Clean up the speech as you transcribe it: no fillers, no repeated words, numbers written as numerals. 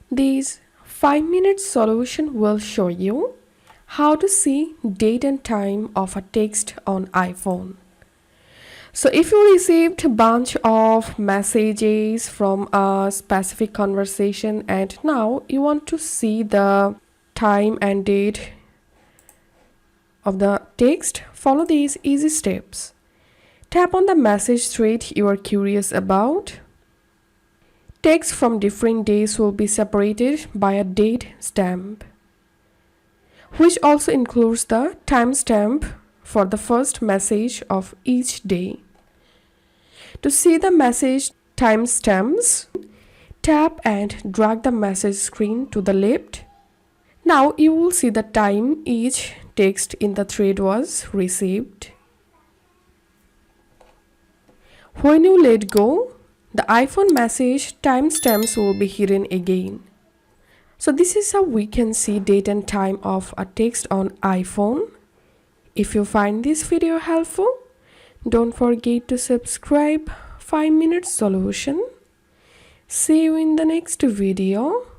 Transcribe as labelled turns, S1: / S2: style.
S1: This 5-minute solution will show you how to see date and time of a text on iPhone. So if you received a bunch of messages from a specific conversation and now you want to see the time and date of the text, follow these easy steps. Tap on the message thread you are curious about. Text from different days will be separated by a date stamp, which also includes the timestamp for the first message of each day. To see the message timestamps, tap and drag the message screen to the left. Now you will see the time each text in the thread was received. When you let go, the iPhone message timestamps will be hidden again. So this is how we can see date and time of a text on iPhone. If you find this video helpful, don't forget to subscribe. 5-minute solution. See you in the next video.